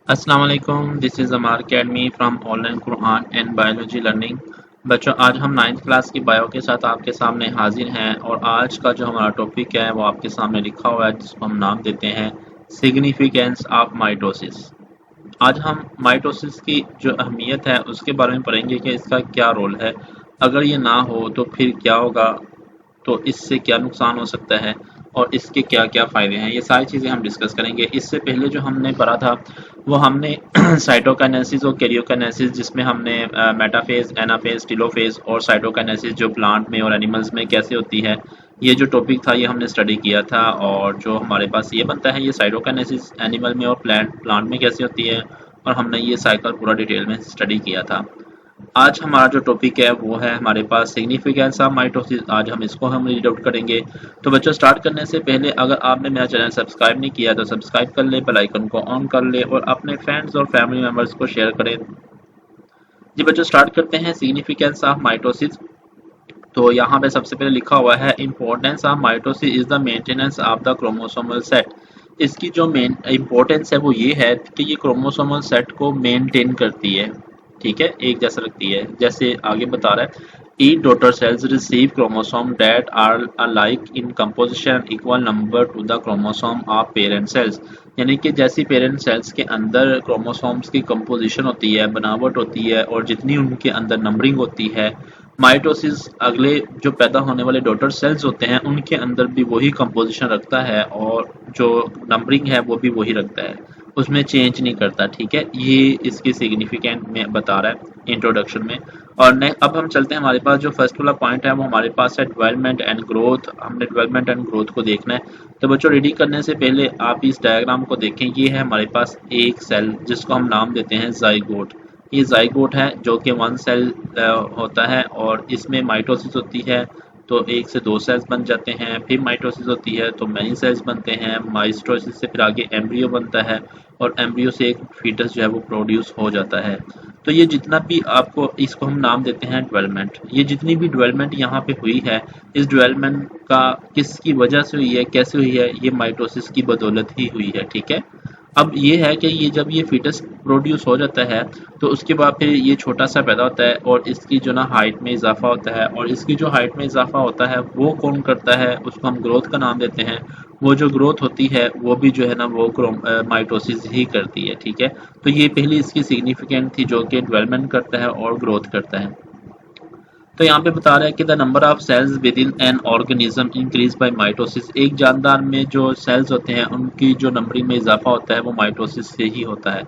अस्सलाम वालेकुम, this is Amar academy from online Quran and biology learning. बच्चों, आज हम 9th क्लास की बायो के साथ आपके सामने हाजिर हैं और आज का जो हमारा टॉपिक है वो आपके सामने लिखा हुआ है, जिसको हम नाम देते हैं सिग्निफिकेंस ऑफ माइटोसिस। आज हम माइटोसिस की जो अहमियत है उसके बारे में पढ़ेंगे कि इसका क्या रोल है। अगर ये ना हो तो फिर क्या होगा, तो इससे क्या नुकसान हो सकता है और इसके क्या-क्या फ़ायदे हैं, ये सारी चीज़ें हम डिस्कस करेंगे। इससे पहले जो हमने पढ़ा था वो हमने साइटोकाइनेसिस और कैरियोकाइनेसिस, जिसमें हमने मेटाफ़ेज़, एनाफ़ेज़, टेलोफ़ेज़ और साइटोकाइनेसिस जो प्लांट में और एनिमल्स में कैसे होती है, ये जो टॉपिक था ये हमने स्टडी किया था। और जो हमारे पास ये बनता है, ये साइटोकाइनेसिस एनिमल में और प्लांट में कैसे होती है, और हमने ये साइकिल पूरा डिटेल में स्टडी किया था। आज हमारा जो टॉपिक है वो है हमारे पास सिग्निफिकेंस ऑफ माइटोसिस। आज हम रीड आउट करेंगे। तो बच्चों, स्टार्ट करने से पहले अगर आपने मेरा चैनल सब्सक्राइब नहीं किया तो सब्सक्राइब कर ले, बेल आइकन को ऑन कर ले और अपने फ्रेंड्स और फैमिली मेम्बर्स को शेयर करें। जी बच्चों, स्टार्ट करते हैं सिग्निफिकेंस ऑफ माइटोसिस। तो यहाँ पे सबसे पहले लिखा हुआ है importance of mitosis is the maintenance of the chromosomal set. इसकी जो मेन इम्पोर्टेंस है वो ये है कि ये क्रोमोसोमल सेट को मेंटेन करती है। ठीक है, एक जैसा रखती है। जैसे आगे बता रहा है, each daughter cells receive chromosome that are alike in composition and equal number to the chromosome of parent cells। यानी कि जैसी पेरेंट सेल्स के अंदर क्रोमोसोम्स की कंपोजिशन होती है, बनावट होती है और जितनी उनके अंदर नंबरिंग होती है, माइटोसिस अगले जो पैदा होने वाले डॉटर सेल्स होते हैं उनके अंदर भी वही कंपोजिशन रखता है और जो नंबरिंग है वो भी वही रखता है, उसमें चेंज नहीं करता। ठीक है, ये इसकी सिग्निफिकेंट में बता रहा है इंट्रोडक्शन में। और अब हम चलते हैं, हमारे पास जो फर्स्ट वाला पॉइंट है वो हमारे पास है डेवलपमेंट एंड ग्रोथ। हमने डेवलपमेंट एंड ग्रोथ को देखना है। तो बच्चों, रीडिंग करने से पहले आप इस डायग्राम को देखें। ये है हमारे पास एक सेल जिसको हम नाम देते हैं जाइगोट। ये जाइगोट है जो कि वन सेल होता है और इसमें माइटोसिस होती है तो एक से दो सेल्स बन जाते हैं, फिर माइटोसिस होती है तो मैनी सेल्स बनते हैं, माइटोसिस से फिर आगे एम्ब्रियो बनता है और एम्ब्रियो से एक फीटस जो है वो प्रोड्यूस हो जाता है। तो ये जितना भी आपको, इसको हम नाम देते हैं डेवलपमेंट। ये जितनी भी डेवलपमेंट यहाँ पे हुई है, इस डेवलपमेंट का किसकी वजह से हुई है, कैसे हुई है, ये माइटोसिस की बदौलत ही हुई है। ठीक है, अब ये है कि ये जब ये फीटस प्रोड्यूस हो जाता है तो उसके बाद फिर ये छोटा सा पैदा होता है और इसकी जो ना हाइट में इजाफा होता है, और इसकी जो हाइट में इजाफा होता है वो कौन करता है, उसको हम ग्रोथ का नाम देते हैं। वो जो ग्रोथ होती है वो भी जो है ना वो माइटोसिस ही करती है। ठीक है, तो ये पहली इसकी सिग्निफिकेंट थी जो कि डेवलपमेंट करता है और ग्रोथ करता है। तो यहाँ पे बता रहा है कि the number of cells within an organism increase by mitosis. एक जानदार में जो सेल्स होते हैं उनकी जो नंबरिंग में इजाफा होता है वो माइटोसिस से ही होता है।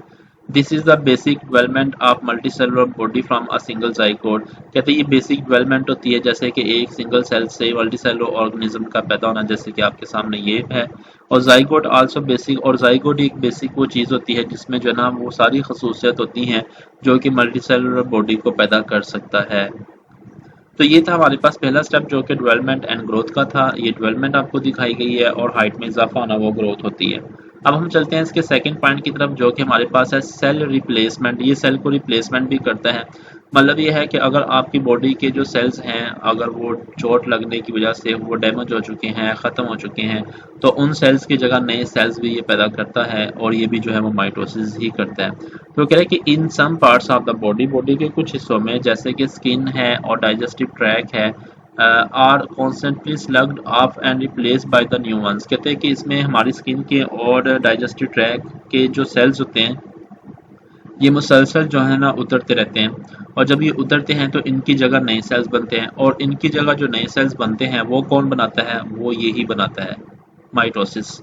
This is the basic development of multicellular body from a single zygote. कहते हैं ये बेसिक डेवलपमेंट होती है जैसे कि एक सिंगल सेल से मल्टीसेलुलर ऑर्गेनिज्म का पैदा होना, जैसे कि आपके सामने ये है। और जाइगोट आल्सो बेसिक, और जाइगोट एक बेसिक वो चीज़ होती है जिसमें जो है ना वो सारी खसूसियत होती हैं जो कि मल्टीसेलुलर बॉडी को पैदा कर सकता है। तो ये था हमारे पास पहला स्टेप जो कि डेवलपमेंट एंड ग्रोथ का था। ये डेवलपमेंट आपको दिखाई गई है और हाइट में इजाफा होना वो ग्रोथ होती है। अब हम चलते हैं इसके सेकंड पॉइंट की तरफ जो कि हमारे पास है सेल रिप्लेसमेंट। ये सेल को रिप्लेसमेंट भी करता है। मतलब ये है कि अगर आपकी बॉडी के जो सेल्स हैं अगर वो चोट लगने की वजह से वो डैमेज हो चुके हैं, ख़त्म हो चुके हैं, तो उन सेल्स की जगह नए सेल्स भी ये पैदा करता है और ये भी जो है वो माइटोसिस ही करता है। तो कह रहे हैं कि in some parts of the body, body के कुछ हिस्सों में जैसे कि स्किन है और डाइजेस्टिव ट्रैक है, are constantly sloughed off and replace by the new ones. कहते हैं कि इसमें हमारी स्किन के और डाइजेस्टिव ट्रैक के जो सेल्स होते हैं ये मुसलसल जो है ना उतरते रहते हैं, और जब ये उतरते हैं तो इनकी जगह नए सेल्स बनते हैं, और इनकी जगह जो नए सेल्स बनते हैं वो कौन बनाता है, वो यही बनाता है, mitosis.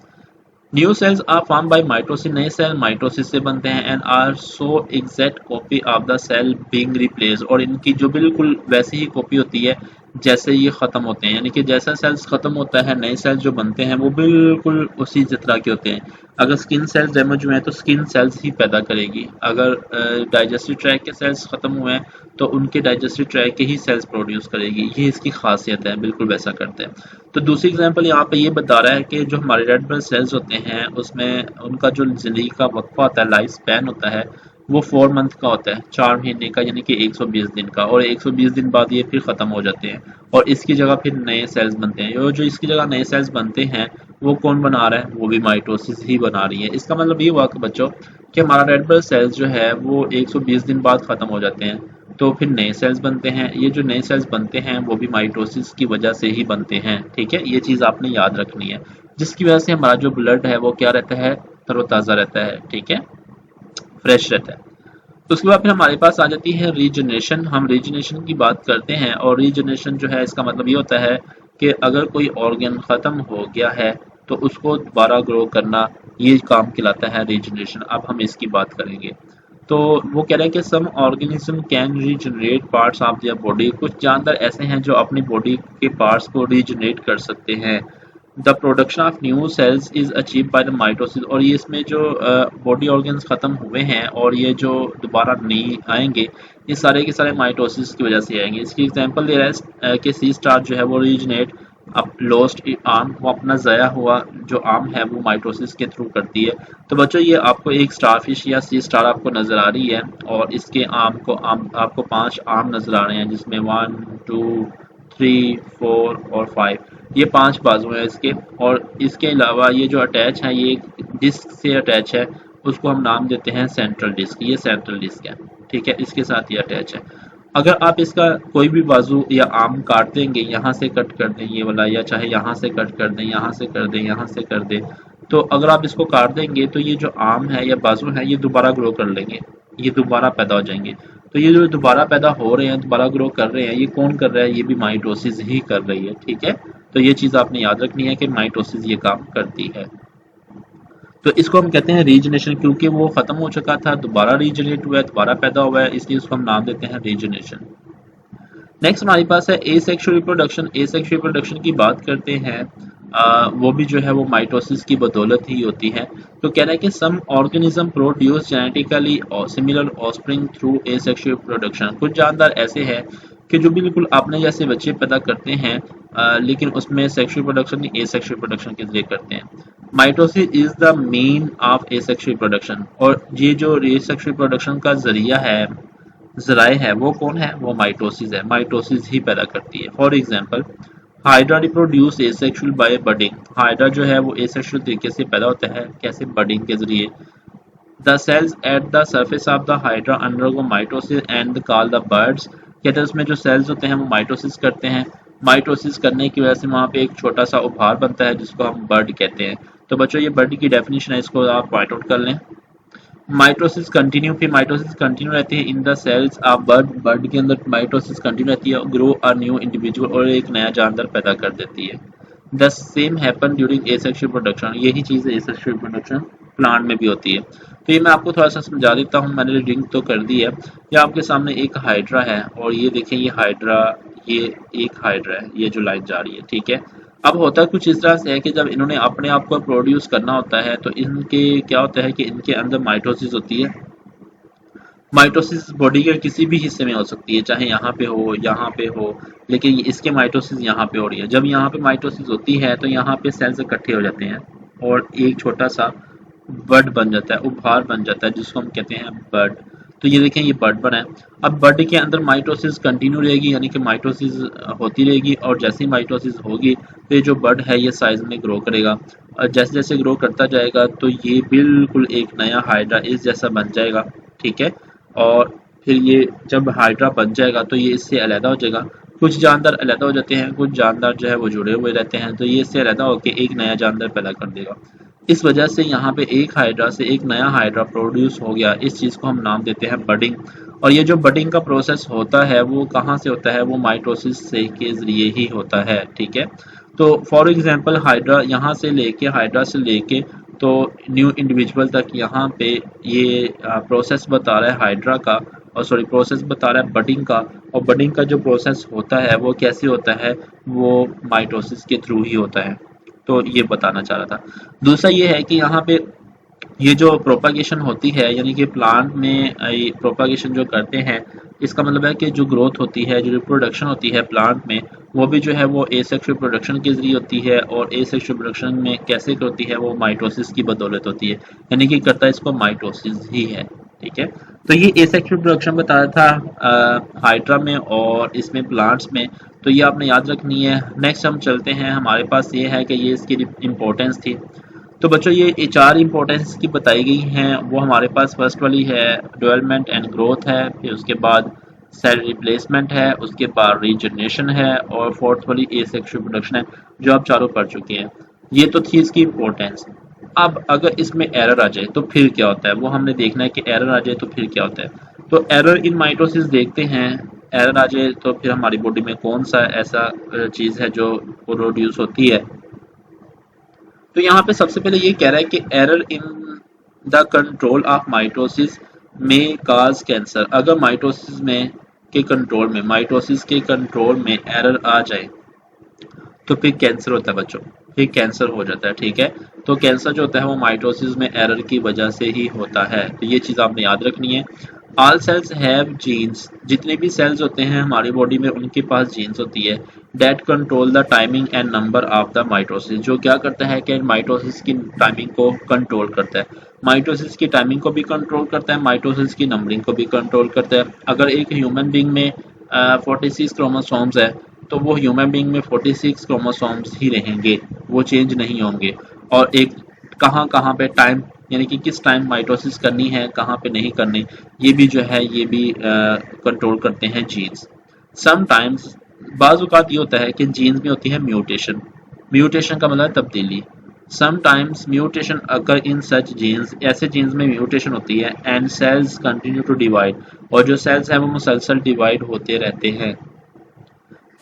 New cells are form by mitosis. नए सेल माइटोसिस से बनते हैं and are so exact copy of the cell being replace, और इनकी जो बिल्कुल वैसी ही कॉपी होती है जैसे ये खत्म होते हैं। यानी कि जैसा सेल्स खत्म होता है नए सेल्स जो बनते हैं वो बिल्कुल उसी तरह के होते हैं। अगर स्किन सेल्स डैमेज हुए हैं तो स्किन सेल्स ही पैदा करेगी, अगर डाइजेस्टिव ट्रैक के सेल्स खत्म हुए हैं तो उनके डाइजेस्टिव ट्रैक के ही सेल्स प्रोड्यूस करेगी। ये इसकी खासियत है, बिल्कुल वैसा करते हैं। तो दूसरी एग्जांपल यहाँ पे ये बता रहा है कि जो हमारे रेड ब्लड सेल्स होते हैं उसमें उनका जो जिंदगी का वक्फा होता है, लाइफ स्पैन होता है, वो 4 मंथ का होता है, 4 महीने का, यानी कि 120 दिन का, और 120 दिन बाद ये फिर ख़त्म हो जाते हैं और इसकी जगह फिर नए सेल्स बनते हैं। जो इसकी जगह नए सेल्स बनते हैं वो कौन बना रहा है, वो भी माइटोसिस ही बना रही है। इसका मतलब ये हुआ कि बच्चों कि हमारा रेड ब्लड सेल्स जो है वो 120 दिन बाद ख़त्म हो जाते हैं, तो फिर नए सेल्स बनते हैं। ये जो नए सेल्स बनते हैं वो भी माइटोसिस की वजह से ही बनते हैं, ठीक है। ये चीज़ आपने याद रखनी है, जिसकी वजह से हमारा जो ब्लड है वो क्या रहता है, तरोताज़ा रहता है, ठीक है, फ्रेश रहता है। तो उसके बाद फिर हमारे पास आ जाती है रीजनरेशन। हम रीजनरेशन की बात करते हैं, और रीजनरेशन जो है इसका मतलब ये होता है कि अगर कोई ऑर्गन ख़त्म हो गया है तो उसको दोबारा ग्रो करना, ये काम कहलाता है रीजनरेशन। अब हम इसकी बात करेंगे। तो वो कह रहे हैं कि some organism can regenerate parts of their body. कुछ जानवर ऐसे हैं जो अपनी बॉडी के पार्ट्स को रीजनरेट कर सकते हैं। The production of new sales is achieve by the mitosis. और ये इसमें जो बॉडी ऑर्गन्स खत्म हुए हैं और ये जो दोबारा नहीं आएंगे, ये सारे के सारे माइटोसिस की वजह से आएंगे। इसकी एग्जांपल दे रहा है कि सी स्टार जो है वो रीजनरेट अब लॉस्ट आर्म, वो अपना ज़ाया हुआ जो आर्म है वो माइटोसिस के थ्रू करती है। तो बच्चों ये आपको एक स्टारफिश या सी स्टार आपको नज़र आ रही है, और इसके आर्म को आपको 5 आर्म नज़र आ रहे हैं, जिसमें 1 2 3 4 और 5, ये 5 बाजू हैं इसके। और इसके अलावा ये जो अटैच है ये एक डिस्क से अटैच है, उसको हम नाम देते हैं सेंट्रल डिस्क। ये सेंट्रल डिस्क है, ठीक है, इसके साथ ये अटैच है। अगर आप इसका कोई भी बाजू या आर्म काट देंगे, यहाँ से कट कर दें ये वाला, या चाहे यहाँ से कट कर दें, यहाँ से कर दें, यहाँ से कर दें, तो अगर आप इसको काट देंगे तो ये जो आर्म है या बाजू है ये दोबारा ग्रो कर लेंगे, ये दोबारा पैदा हो जाएंगे। तो ये जो दोबारा पैदा हो रहे हैं, दोबारा ग्रो कर रहे हैं, ये कौन कर रहा है, ये भी माइटोसिस ही कर रही है, ठीक है। तो ये चीज़ आपने याद रखनी है कि माइटोसिस ये काम करती है। तो इसको हम कहते हैं रीजनरेशन, क्योंकि वो खत्म हो चुका था, दोबारा रीजनरेट हुआ है, दोबारा पैदा हुआ है, इसलिए उसको हम नाम देते हैं रीजनरेशन। नेक्स्ट हमारे पास है एसेक्सुअल रिप्रोडक्शन। एसेक्सुअल रिप्रोडक्शन की बात करते हैं, वो भी जो है वो माइटोसिस की बदौलत ही होती है। तो कह रहा है कि some organism produce genetically similar offspring through asexual reproduction. कुछ जानदार ऐसे हैं कि जो बिल्कुल अपने जैसे बच्चे पैदा करते हैं, लेकिन उसमें सेक्सुअल प्रोडक्शन नहीं, एसेक्सुअल प्रोडक्शन के जरिए करते हैं। Mitosis is the mean of asexual production. और ये जो एसेक्सुअल प्रोडक्शन का जरिया है, जराए है, वो कौन है, वो माइटोसिस है। माइटोसिस ही पैदा करती है। For example hydra reproduce asexual by budding. Hydra जो है वो एसेक्सुअल तरीके से पैदा होता है, कैसे, बडिंग के जरिए। The cells at the surface of the hydra undergo mitosis and call the birds. कहते हैं उसमें जो सेल्स होते हैं वो माइटोसिस करते हैं। माइटोसिस करने की वजह से वहाँ पे एक छोटा सा उभार बनता है जिसको हम बर्ड कहते हैं। तो बच्चों ये बर्ड की डेफिनेशन है, इसको आप फाइंड आउट कर लें। माइटोसिस कंटिन्यू, फिर माइटोसिस कंटिन्यू रहती है in the cells of bird. Bird के अंदर माइटोसिस कंटिन्यू रहती है, ग्रो अ न्यू इंडिविजुअल, और एक नया जानवर पैदा कर देती है। The same happen during asexual production. यही चीज़ एसेक्सुअल प्रोडक्शन प्लांट में भी होती है। तो ये मैं आपको थोड़ा सा समझा देता हूँ, मैंने रीडिंग तो कर दी है। ये आपके सामने एक हाइड्रा है, और ये देखें ये हाइड्रा, ये एक हाइड्रा है, ये जो लाइन जा रही है, ठीक है। अब होता कुछ इस तरह से है कि जब इन्होंने अपने आप को प्रोड्यूस करना होता है तो इनके क्या होता है कि इनके अंदर माइटोसिस होती है। माइटोसिस बॉडी के किसी भी हिस्से में हो सकती है, चाहे यहाँ पे हो, यहाँ पे हो, लेकिन इसके माइटोसिस यहाँ पे हो रही है। जब यहाँ पे माइटोसिस होती है तो यहाँ पे सेल्स इकट्ठे हो जाते हैं और एक छोटा सा बड बन जाता है, उपहार बन जाता है, जिसको हम कहते हैं बड। तो ये देखें ये बड बना है। अब बड के अंदर माइटोसिस कंटिन्यू रहेगी, यानी कि माइटोसिस होती रहेगी, और जैसे ही माइटोसिस होगी तो ये जो बड है ये साइज में ग्रो करेगा, और जैसे जैसे ग्रो करता जाएगा तो ये बिल्कुल एक नया हाइड्रा इस जैसा बन जाएगा, ठीक है। और फिर ये जब हाइड्रा बन जाएगा तो ये इससे अलग हो जाएगा। कुछ जानदार अलग हो जाते हैं, कुछ जानदार जो है वो जुड़े हुए रहते हैं, तो ये इससे अलग होकर एक नया जानदार पैदा कर देगा। इस वजह से यहाँ पे एक हाइड्रा से एक नया हाइड्रा प्रोड्यूस हो गया। इस चीज़ को हम नाम देते हैं बडिंग। और ये जो बडिंग का प्रोसेस होता है वो कहाँ से होता है, वो माइटोसिस से के जरिए ही होता है, ठीक है। तो फॉर एग्जांपल हाइड्रा यहाँ से लेके, हाइड्रा से लेके तो न्यू इंडिविजुअल तक, यहाँ पे ये प्रोसेस बता रहा है हाइड्रा का, और सॉरी प्रोसेस बता रहा है बडिंग का। और बडिंग का जो प्रोसेस होता है वो कैसे होता है, वो माइटोसिस के थ्रू ही होता है। तो ये बताना चाह रहा था। दूसरा ये है कि यहाँ पे ये जो प्रोपागेशन होती है, यानी कि प्लांट में प्रोपागेशन जो करते हैं, इसका मतलब है कि जो ग्रोथ होती है, जो रिप्रोडक्शन होती है प्लांट में, वो भी जो है वो एसेक्सुअल प्रोडक्शन के जरिए होती है। और एसेक्सुअल प्रोडक्शन में कैसे होती है, वो माइटोसिस की बदौलत होती है, यानी कि करता है इसको माइटोसिस ही है, ठीक है। तो ये एसेक्सुअल प्रोडक्शन बता रहा था हाइड्रा में और इसमें प्लांट्स में। तो ये आपने याद रखनी है। नेक्स्ट हम चलते हैं, हमारे पास ये है कि ये इसकी इम्पोर्टेंस थी। तो बच्चों ये चार इम्पोर्टेंस की बताई गई हैं, वो हमारे पास फर्स्ट वाली है डेवलपमेंट एंड ग्रोथ है, फिर उसके बाद सेल रिप्लेसमेंट है, उसके बाद रीजनरेशन है, और फोर्थ वाली एसेक्सुअल प्रोडक्शन है, जो आप चारों पढ़ चुके हैं। ये तो थी इसकी इम्पोर्टेंस। अब अगर इसमें एरर आ जाए तो फिर क्या होता है, वो हमने देखना है कि एरर आ जाए तो फिर क्या होता है। तो एरर इन माइटोसिस देखते हैं। एरर आ जाए तो फिर हमारी बॉडी में कौन सा ऐसा चीज़ है जो प्रोड्यूस होती है। तो यहाँ पे सबसे पहले ये कह रहा है कि error in the control of mitosis में काज कैंसर। अगर माइटोसिस के कंट्रोल में एरर आ जाए तो फिर कैंसर होता है बच्चों, फिर कैंसर हो जाता है। ठीक है, तो कैंसर जो होता है वो माइटोसिस में एरर की वजह से ही होता है। तो ये चीज़ आपने याद रखनी है। ऑल सेल्स हैव जीन्स, जितने भी सेल्स होते हैं हमारी बॉडी में उनके पास जीन्स होती है। That control the timing and number of the mitosis, जो क्या करता है कि माइटोसिस की टाइमिंग को कंट्रोल करता है। माइटोसिस की टाइमिंग को भी कंट्रोल करता है, माइटोसिस की नंबरिंग को भी कंट्रोल करता है। अगर एक ह्यूमन बींग में 46 क्रोमोसोम्स है तो वो ह्यूमन बींग में 46 क्रोमोसोम्स ही रहेंगे, वो चेंज नहीं होंगे। और एक कहाँ कहाँ पे टाइम, यानी कि किस टाइम माइटोसिस करनी है, कहाँ पे नहीं करनी, ये भी जो है ये भी कंट्रोल करते हैं जीन्स। समटाइम्स बाज़ औक़ात ये होता है कि जीन्स में होती है म्यूटेशन। म्यूटेशन का मतलब तब्दीली। Sometimes mutation occur in such genes, ऐसे जीन्स में म्यूटेशन होती है। And cells continue to divide, और जो सेल्स हैं वो मुसलसल डिवाइड होते रहते हैं।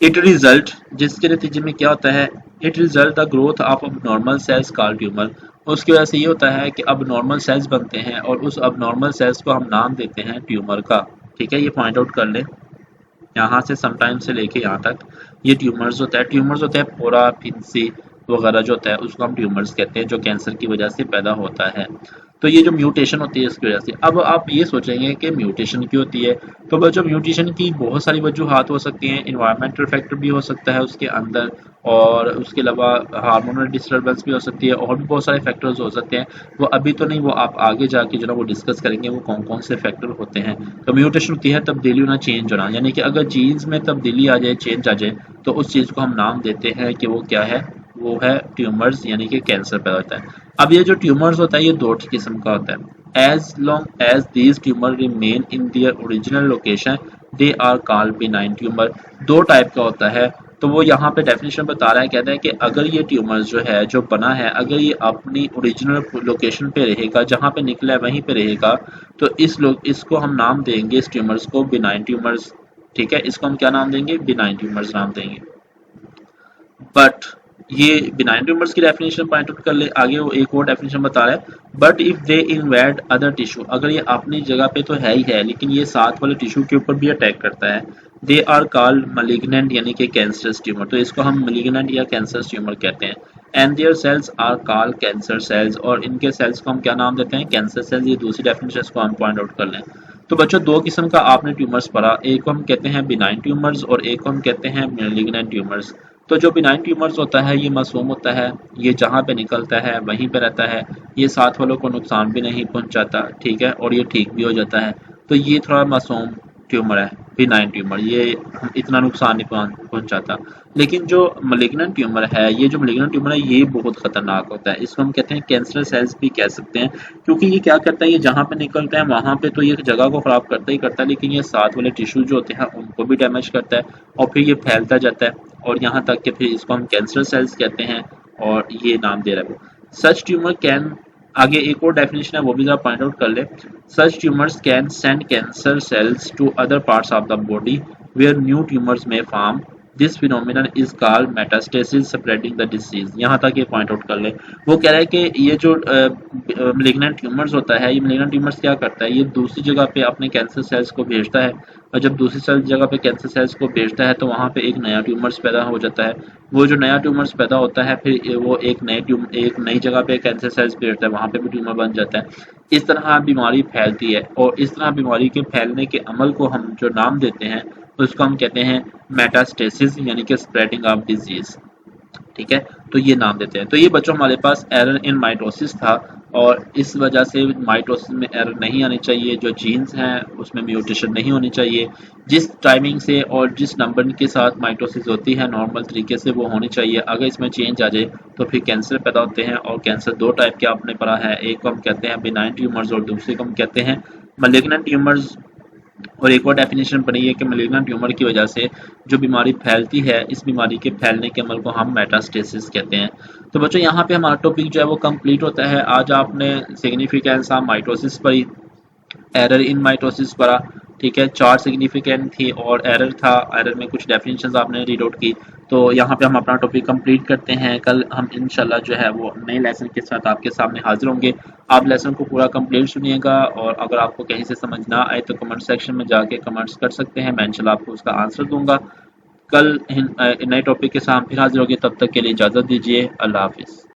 इट रिजल्ट, जिसके नतीजे में क्या होता है, it result the growth of abnormal cells called tumour. उसकी वजह से ये होता है कि अबनॉर्मल सेल्स बनते हैं और उस अबनॉर्मल सेल्स को हम नाम देते हैं ट्यूमर का। ठीक है, ये पॉइंट आउट कर लें, यहाँ से समटाइम से लेके यहाँ तक ये ट्यूमर्स होता है। ट्यूमर्स होता है पोरा फिंसी वगैरह जो होता है उसको हम ट्यूमर्स कहते हैं, जो कैंसर की वजह से पैदा होता है। तो ये जो म्यूटेशन होती है इसकी वजह से। अब आप ये सोचेंगे कि म्यूटेशन क्यों होती है, तो बच्चों म्यूटेशन की बहुत सारी वजूहात हो सकती हैं। इन्वायरमेंटल फैक्टर भी हो सकता है उसके अंदर, और उसके अलावा हार्मोनल डिस्टर्बेंस भी हो सकती है, और भी बहुत सारे फैक्टर्स हो सकते हैं। वो अभी तो नहीं, वो आप आगे जाके जो ना वो डिस्कस करेंगे वो कौन कौन से फैक्टर होते हैं। तो म्यूटेशन होती है तब्दीली होना, चेंज होना, यानी कि अगर जीन्स में तब्दीली आ जाए, चेंज आ जाए, तो उस चीज़ को हम नाम देते हैं कि वो क्या है, वो है ट्यूमर्स, यानी कि कैंसर पैदा होता है। अब ये जो ट्यूमर्स होता है ये दो किस्म का होता है। As long as these tumour remain in their original location they are called benign tumour. दो टाइप का होता है। तो वो यहाँ पे डेफिनेशन बता रहा है, कहता है कि अगर ये ट्यूमर्स जो है, जो बना है, अगर ये अपनी ओरिजिनल लोकेशन पे रहेगा, जहाँ पे निकला है वहीं पे रहेगा, तो इसको हम नाम देंगे, इस ट्यूमर्स को बिनाइन ट्यूमर्स। ठीक है, इसको हम क्या नाम देंगे, बिनाइन ट्यूमर्स नाम देंगे। बट ये बिनाइन ट्यूमर्स की डेफिनेशन पॉइंट आउट कर ले, आगे वो एक और डेफिनेशन बता रहा है, but if they invade other tissue, अगर ये अपनी जगह पे तो है ही है लेकिन ये साथ वाले टिश्यू के ऊपर भी अटैक करता है, दे आर कॉल्ड मलिग्नेंट, यानी कि कैंसरस ट्यूमर। तो इसको हम मलिग्नेंट या कैंसरस ट्यूमर कहते हैं। And their cells are called cancer cells, और इनके सेल्स को हम क्या नाम देते हैं, कैंसर सेल्स। ये दूसरी डेफिनेशन, इसको हम पॉइंट आउट कर लें। तो बच्चों दो किस्म का आपने ट्यूमर्स पढ़ा, एक को हम कहते हैं बिनाइन ट्यूमर्स और एक को हम कहते हैं मैलिग्नेंट ट्यूमर्स। तो जो बिनाइन ट्यूमर्स होता है ये मासूम होता है, ये जहाँ पे निकलता है वहीं पे रहता है, ये साथ वालों को नुकसान भी नहीं पहुँचाता। ठीक है, और ये ठीक भी हो जाता है। तो ये थोड़ा मासूम ट्यूमर है, बिनाइन ट्यूमर, ये इतना नुकसान नहीं पहुँचाता। लेकिन जो मलिग्नेंट ट्यूमर है, ये जो मलिग्नेंट ट्यूमर है ये बहुत खतरनाक होता है। इसको हम कहते हैं कैंसर सेल्स भी कह सकते हैं, क्योंकि ये क्या करता है, ये जहाँ पे निकलता है वहाँ पे तो ये जगह को खराब करता ही करता है, लेकिन ये साथ वाले टिश्यू जो होते हैं उनको भी डैमेज करता है, और फिर ये फैलता जाता है, और यहाँ तक कि फिर इसको हम कैंसर सेल्स कहते हैं, और ये नाम दे रहा है वो। सच ट्यूमर कैन, आगे एक और डेफिनेशन है वो भी जरा पॉइंट आउट कर ले। Such tumours can send cancer cells to other parts of the body where new tumours may form. This phenomenon is called metastasis spreading the disease. यहाँ तक ये पॉइंट आउट कर ले। वो कह रहा है कि ये जो मलिग्नेंट ट्यूमर्स होता है, ये मलिग्नेंट ट्यूमर्स क्या करता है, ये दूसरी जगह पे अपने कैंसर सेल्स को भेजता है, और जब दूसरी जगह पे कैंसर सेल्स को भेजता है तो वहाँ पे एक नया ट्यूमर्स पैदा हो जाता है। वो जो नया ट्यूमर्स पैदा होता है फिर वो एक नई जगह पे कैंसर सेल्स भेजता है, वहाँ पे भी ट्यूमर बन जाता है। इस तरह बीमारी फैलती है, और इस तरह बीमारी के फैलने के अमल को हम जो नाम देते हैं उसको हम कहते हैं मेटास्टेसिस, यानी कि स्प्रेडिंग ऑफ डिजीज। ठीक है, तो ये नाम देते हैं। तो ये बच्चों हमारे पास एरर इन माइटोसिस था, और इस वजह से माइटोसिस में एरर नहीं आनी चाहिए, जो जीन्स हैं उसमें म्यूटेशन नहीं होनी चाहिए, जिस टाइमिंग से और जिस नंबर के साथ माइटोसिस होती है नॉर्मल तरीके से वो होनी चाहिए। अगर इसमें चेंज आ जाए तो फिर कैंसर पैदा होते हैं, और कैंसर दो टाइप के आपने पढ़ा है, एक को हम कहते हैं बिनाइन ट्यूमर्स और दूसरे को हम कहते हैं मलिग्नेंट ट्यूमर्स। और एक और डेफिनेशन बनी है कि मलिग्नेंट ट्यूमर की वजह से जो बीमारी फैलती है, इस बीमारी के फैलने के अमल को हम मेटास्टेसिस कहते हैं। तो बच्चों यहाँ पे हमारा टॉपिक जो है वो कंप्लीट होता है। आज आपने सिग्निफिकेंस ऑफ माइटोसिस पढ़ी, एरर इन माइटोसिस पढ़ा, ठीक है, चार सिग्निफिकेंट थी और एरर था, एरर में कुछ डेफिनेशंस आपने रीड आउट की। तो यहाँ पे हम अपना टॉपिक कंप्लीट करते हैं। कल हम इंशाल्लाह जो है वो नए लेसन के साथ आपके सामने हाजिर होंगे। आप लेसन को पूरा कंप्लीट सुनिएगा, और अगर आपको कहीं से समझ ना आए तो कमेंट सेक्शन में जाके कमेंट्स कर सकते हैं, मैं इंशाल्लाह आपको उसका आंसर दूंगा। कल नए टॉपिक के साथ फिर हाजिर होंगे, तब तक के लिए इजाज़त दीजिए। अल्लाह हाफिज़।